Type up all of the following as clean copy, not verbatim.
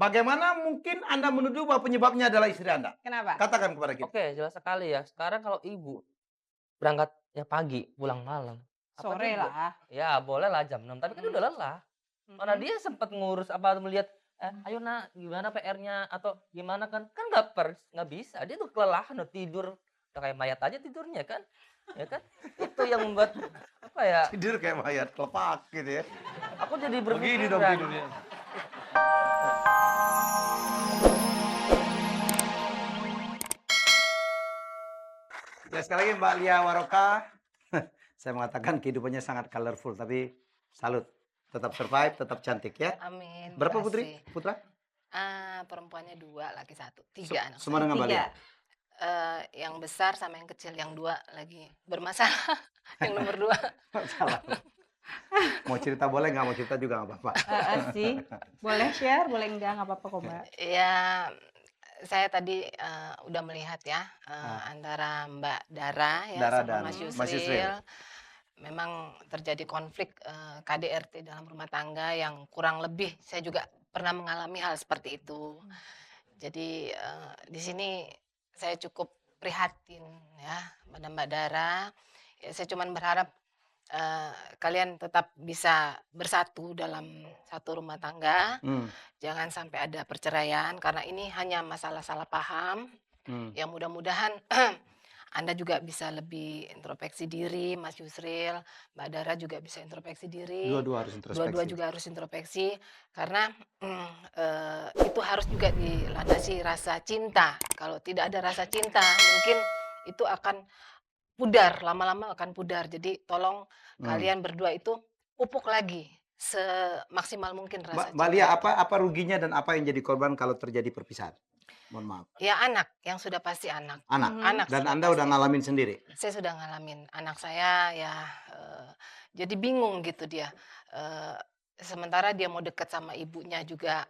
bagaimana mungkin Anda menuduh bahwa penyebabnya adalah istri Anda? Kenapa? Katakan kepada kita. Oke, jelas sekali ya. Sekarang kalau ibu berangkatnya pagi, pulang malam, apa Sore juga? lah. Ya bolehlah jam 6, tapi kan Mhm. udah lelah. Mana dia sempat ngurus apa melihat, "Ayo Nak, gimana PR-nya?" Atau gimana kan? Kan nggak bisa, dia tuh kelelahan udah tidur, udah kayak mayat aja tidurnya kan, ya kan? Itu yang membuat, apa ya, Tidur kayak mayat kelepak gitu ya. aku jadi Begini dong berpikiran. tidurnya. Ya sekali lagi Mbak Lia Waroka. Saya mengatakan kehidupannya sangat colorful, tapi salut. Tetap survive, tetap cantik ya. Amin. Berapa Putri? Makasih. Putra? Perempuannya 2, laki 1. 3 anak Semua saya. dengan Mbak Lia? Yang besar sama yang kecil, yang 2 lagi bermasalah. Yang nomor 2. Salah. Mau cerita boleh, nggak mau cerita juga nggak apa-apa. Sih. Boleh share, boleh enggak, nggak apa-apa kok, Mbak. Ya, saya tadi udah melihat ya antara Mbak Dara ya Dara sama dan Mas Mas Yusril. Yusril. Memang terjadi konflik KDRT dalam rumah tangga yang kurang lebih saya juga pernah mengalami hal seperti itu. Jadi di sini saya cukup prihatin ya pada Mbak Dara. Ya, saya cuma berharap kalian tetap bisa bersatu dalam satu rumah tangga. Jangan sampai ada perceraian karena ini hanya masalah salah paham. Ya mudah-mudahan Anda juga bisa lebih introspeksi diri, Mas Yusril, Mbak Dara juga bisa introspeksi diri. Dua-dua harus Dua-dua introspeksi. juga harus introspeksi karena itu harus juga dilandasi rasa cinta. Kalau tidak ada rasa cinta, mungkin itu akan pudar, lama-lama akan pudar. Jadi tolong kalian berdua itu pupuk lagi semaksimal mungkin rasa Mbak Lia, cinta. apa ruginya dan apa yang jadi korban kalau terjadi perpisahan? Mohon maaf. Ya anak, yang sudah pasti anak. Anak. Anak Dan sudah Anda udah pasti. ngalamin sendiri. Saya sudah ngalamin. Anak saya ya jadi bingung gitu dia. Sementara dia mau dekat sama ibunya juga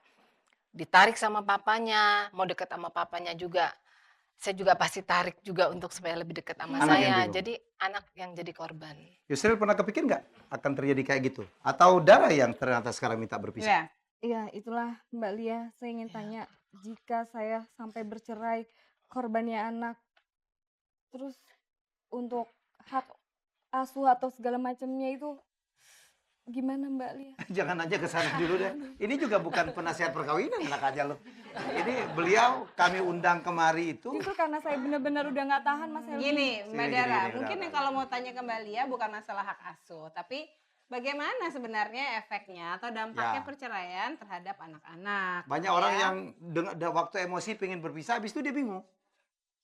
ditarik sama papanya, mau dekat sama papanya juga. Saya juga pasti tarik juga untuk supaya lebih dekat sama Anak yang saya. bingung. Jadi anak yang jadi korban. Yusril pernah kepikir nggak akan terjadi kayak gitu? Atau Dara yang ternyata sekarang minta berpisah? Ya. Iya, itulah Mbak Lia. Saya ingin tanya, jika saya sampai bercerai, korbannya anak, terus untuk hak asuh atau segala macamnya itu gimana Mbak Lia? Jangan aja ke sana dulu deh. Ini juga bukan penasihat perkawinan, enak aja loh. Ini beliau kami undang kemari itu. Justru karena saya benar-benar udah nggak tahan Mas Helmi. Gini, Mbak Gini, Dara, gini, mungkin udah, yang kalau mau tanya ke Mbak Lia bukan masalah hak asuh, tapi bagaimana sebenarnya efeknya atau dampaknya Ya. perceraian terhadap anak-anak. Banyak gitu orang ya. yang waktu emosi pengen berpisah, habis itu dia bingung.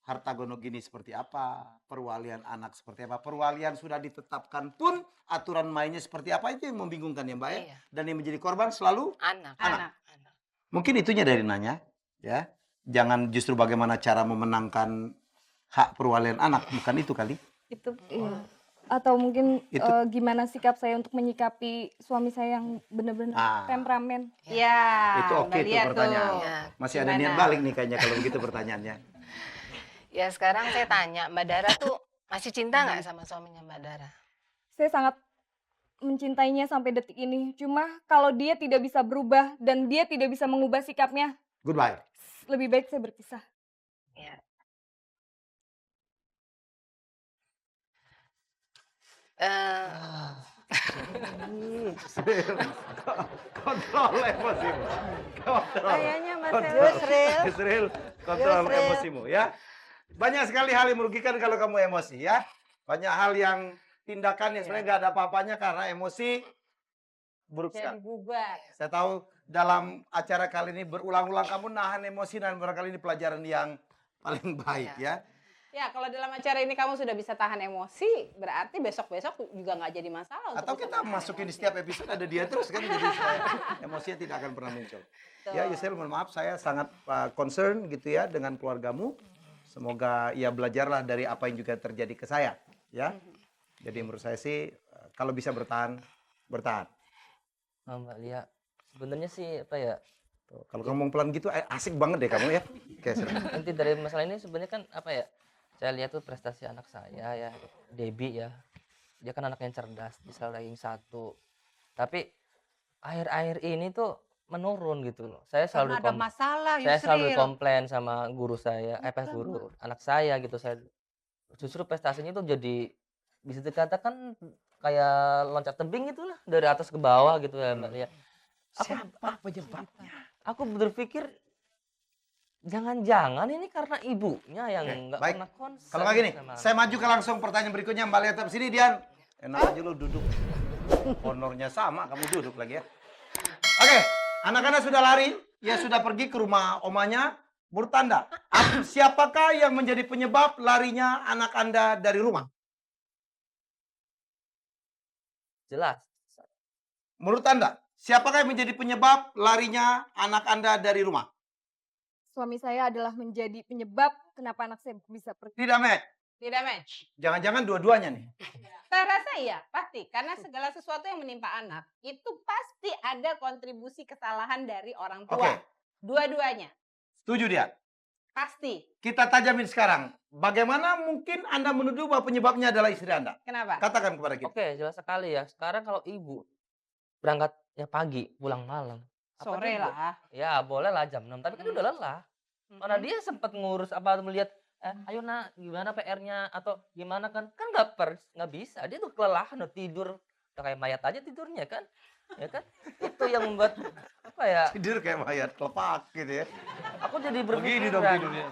Harta gono gini seperti apa, perwalian anak seperti apa, perwalian sudah ditetapkan pun aturan mainnya seperti apa, itu yang membingungkan ya Mbak ya. Iya. Dan yang menjadi korban selalu Anak. Anak. mungkin itunya dari nanya ya. Jangan justru bagaimana cara memenangkan hak perwalian anak, bukan itu kali. Itu iya. Atau mungkin Itu. gimana sikap saya untuk menyikapi suami saya yang benar-benar temperamen. Ya, Itu oke Mbak tuh Lia pertanyaan. tuh. Ya. Masih ada Gimana? niat balik nih kayaknya kalau begitu pertanyaannya. Ya sekarang saya tanya, Mbak Dara tuh masih cinta nggak sama suaminya Mbak Dara? Saya sangat mencintainya sampai detik ini. Cuma kalau dia tidak bisa berubah dan dia tidak bisa mengubah sikapnya, Goodbye. lebih baik saya berpisah. Ya. Kontrol emosimu. Kontrol. Kayaknya Mas Kontrol. Yusril. Yusril, kontrol Yusril. emosimu ya. Banyak sekali hal yang merugikan kalau kamu emosi ya. Banyak hal yang tindakan yang sebenarnya nggak ada apa-apanya karena emosi buruk Jadi sekali. bubar. Saya tahu dalam acara kali ini berulang-ulang kamu nahan emosi dan barangkali ini pelajaran yang paling baik ya. Ya, kalau dalam acara ini kamu sudah bisa tahan emosi, berarti besok-besok juga nggak jadi masalah. Atau untuk bisa kita menahan masukin di emosi. setiap episode ada dia terus kan jadi supaya emosinya tidak akan pernah muncul. Ya Yusril, mohon maaf saya sangat concern gitu ya dengan keluargamu. Semoga ia belajarlah dari apa yang juga terjadi ke saya ya. Jadi menurut saya sih kalau bisa bertahan, bertahan. Mbak Lia, sebenarnya sih apa ya? Tuh, kalau ngomong pelan gitu asik banget deh kamu ya. Oke, silakan. Inti dari masalah ini sebenarnya kan apa ya? Saya lihat tuh prestasi anak saya ya, Debbie ya. Dia kan anak yang cerdas, bisa ranking 1. Tapi akhir-akhir ini tuh menurun gitu loh. Saya Karena selalu ada masalah saya selalu Yusril. komplain sama guru saya, guru anak saya gitu. Saya justru prestasinya itu jadi bisa dikatakan kayak loncat tebing itulah dari atas ke bawah gitu ya Mbak Lia. Siapa penyebabnya? Aku berpikir jangan-jangan ini karena ibunya yang Oke, nggak baik. pernah concern Kalau nggak gini, sama saya maju ke langsung pertanyaan berikutnya. Mbak lihat tetap sini, Dian. Enak aja lu duduk. Honornya sama, kamu duduk lagi ya. Oke, anak-anak sudah lari. Ya sudah pergi ke rumah omanya. Menurut Anda, siapakah yang menjadi penyebab larinya anak Anda dari rumah? jelas. Menurut Anda, siapakah yang menjadi penyebab larinya anak Anda dari rumah? Suami saya adalah menjadi penyebab kenapa anak saya bisa pergi. Tidak, Matt. Tidak match. Jangan-jangan dua-duanya nih. Saya rasa iya, pasti. Karena segala sesuatu yang menimpa anak, itu pasti ada kontribusi kesalahan dari orang tua. Oke. Dua-duanya. Setuju dia. Pasti. Kita tajamin sekarang. Bagaimana mungkin Anda menuduh bahwa penyebabnya adalah istri Anda? Kenapa? Katakan kepada kita. Oke, jelas sekali ya. Sekarang kalau ibu berangkatnya pagi, pulang malam. apa Sore dia lah. Ya boleh lah jam 6, tapi kan udah lelah. Mana dia sempat ngurus apa melihat ayo nak gimana PR-nya atau gimana kan nggak bisa, dia tuh kelelahan udah tidur udah kayak mayat aja tidurnya kan, ya kan, itu yang membuat apa ya, Tidur kayak mayat, kelepak gitu ya. aku jadi Begini dong berpikiran tidurnya.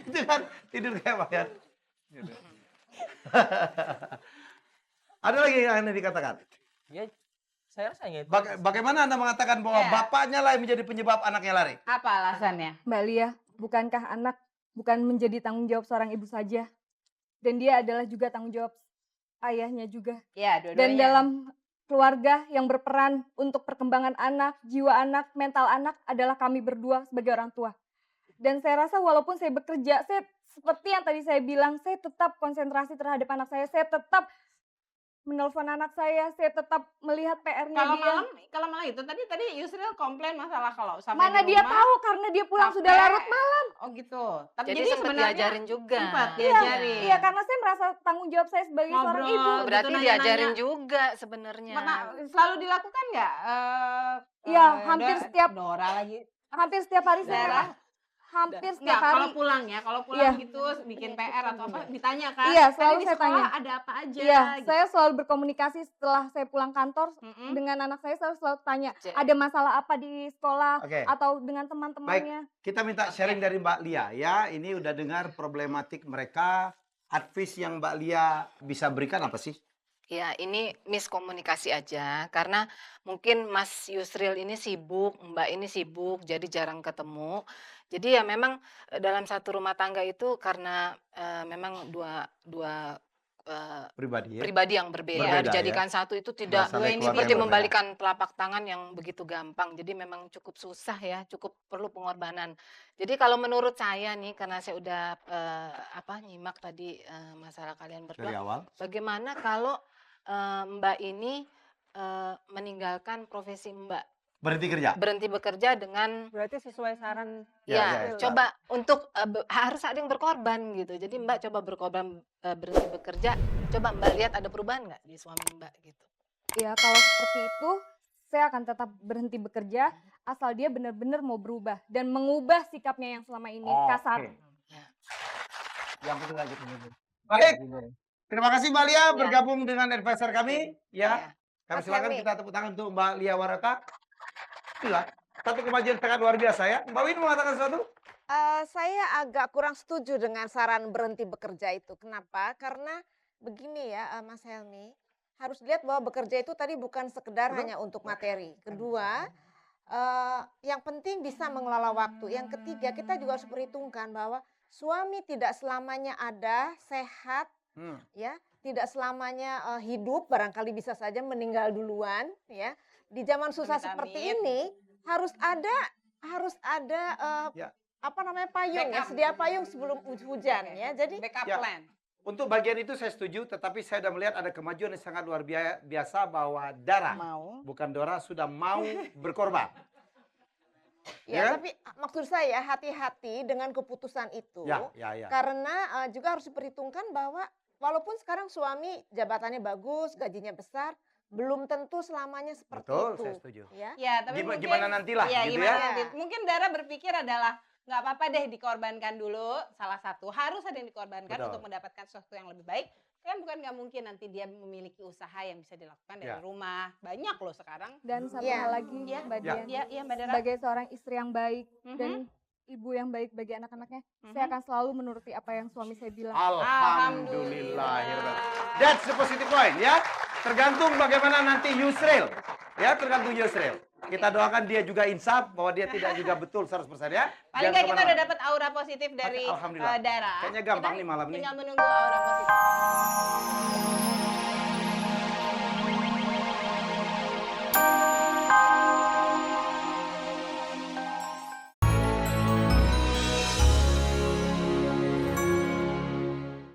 Itu kan tidur kayak mayat. Gitu. Ada lagi yang Anda dikatakan? ya saya rasanya itu Bagaimana Anda mengatakan bahwa Ya. bapaknya lah yang menjadi penyebab anaknya lari? Apa alasannya? Mbak Lia, bukankah anak bukan menjadi tanggung jawab seorang ibu saja? Dan dia adalah juga tanggung jawab ayahnya juga. Ya, Dan dua-duanya. dalam keluarga yang berperan untuk perkembangan anak, jiwa anak, mental anak adalah kami berdua sebagai orang tua. Dan saya rasa walaupun saya bekerja, saya seperti yang tadi saya bilang, saya tetap konsentrasi terhadap anak saya tetap menelpon anak saya tetap melihat PR-nya Kalau dia. malam itu tadi Yusril komplain masalah kalau sampai Mana di dia rumah, tahu karena dia pulang sudah sampai- larut malam. Oh gitu. Tapi Jadi jadi sempat sebenarnya diajarin juga. sempat Iya, diajarin. iya, karena saya merasa tanggung jawab saya sebagai seorang Ngobrol. ibu. Oh, Berarti gitu, diajarin nanya-nanya. juga sebenarnya. Pernah selalu dilakukan nggak? Iya, hampir setiap- Dora lagi. Hampir setiap hari saya Daerah. hampir Enggak, setiap kalau hari. pulang ya, kalau pulang Iya. gitu bikin PR atau apa ditanya kan? Iya, "Tadi selalu di saya sekolah tanya. ada apa aja?" Iya, gitu. saya selalu berkomunikasi setelah saya pulang kantor Mm-mm. dengan anak saya selalu tanya, Cek. ada masalah apa di sekolah Oke. atau dengan teman-temannya. Kita minta sharing dari Mbak Lia ya. Ini udah dengar problematik mereka. Advice yang Mbak Lia bisa berikan apa sih? Ya, ini miskomunikasi aja karena mungkin Mas Yusril ini sibuk, Mbak ini sibuk, jadi jarang ketemu. Jadi ya memang dalam satu rumah tangga itu karena memang dua Pribadi ya. pribadi yang berbeda, Berbeda, dijadikan satu itu tidak Berasal dari ini keluarga seperti yang berbeda. membalikan telapak tangan yang begitu gampang. Jadi memang cukup susah ya, cukup perlu pengorbanan. Jadi kalau menurut saya nih, karena saya udah nyimak tadi masalah kalian Dari berdua, awal. bagaimana kalau Mbak ini meninggalkan profesi Mbak, Berhenti kerja. berhenti bekerja dengan Berarti sesuai saran Ya, ya, coba untuk harus ada yang berkorban gitu. Jadi Mbak coba berkorban, berhenti bekerja, coba Mbak lihat ada perubahan nggak di suami Mbak gitu. Ya, kalau seperti itu saya akan tetap berhenti bekerja asal dia benar-benar mau berubah dan mengubah sikapnya yang selama ini kasar. Yang penting lanjut dulu. Baik. Terima kasih Mbak Lia bergabung dengan advisor kami. Ya. Kami Mas silakan Helmi. kita tepuk tangan untuk Mbak Lia Warata. Gila. Satu kemajuan sangat luar biasa ya. Mbak Win mau mengatakan sesuatu? Saya agak kurang setuju dengan saran berhenti bekerja itu. Kenapa? Karena begini ya, Mas Helmi, harus lihat bahwa bekerja itu tadi bukan sekedar hanya untuk materi. Kedua, yang penting bisa mengelola waktu. Yang ketiga, kita juga harus perhitungkan bahwa suami tidak selamanya ada, sehat, ya, tidak selamanya hidup, barangkali bisa saja meninggal duluan, ya. Di zaman susah Amit-amit. seperti ini harus ada Ya. payung ya, Backup. sedia payung sebelum hujan ya. Jadi backup Ya. plan. Untuk bagian itu saya setuju, tetapi saya sudah melihat ada kemajuan yang sangat luar biasa bahwa Dara, Mau. bukan Dora, sudah mau berkorban. ya, Ya. tapi maksud saya hati-hati dengan keputusan itu. Ya. Karena juga harus diperhitungkan bahwa walaupun sekarang suami jabatannya bagus, gajinya besar, belum tentu selamanya seperti Betul, itu. saya setuju. Ya. Ya, tapi Gimana, mungkin gimana nantilah ya, gitu gimana ya. nanti. Mungkin Dara berpikir adalah nggak apa-apa deh dikorbankan dulu. Salah satu harus ada yang dikorbankan Betul. untuk mendapatkan sesuatu yang lebih baik. Kan bukan nggak mungkin nanti dia memiliki usaha yang bisa dilakukan dari Ya. rumah. Banyak loh sekarang. Dan satu Iya. hal lagi, Ya, Mbak ya. Dian, Ya, Mbak Dara. sebagai seorang istri yang baik Mhm. dan ibu yang baik bagi anak-anaknya, saya Mhm. akan selalu menuruti apa yang suami saya bilang. Alhamdulillah. That's the positive point ya. Tergantung bagaimana nanti Yusril. Ya, tergantung Yusril. Kita doakan dia juga insaf bahwa dia tidak juga betul 100% ya. Paling Jangan nggak kita udah kemana-mana. dapat aura positif dari Alhamdulillah. Dara. Kayaknya gampang Kita nih malam nih. tinggal menunggu aura positif.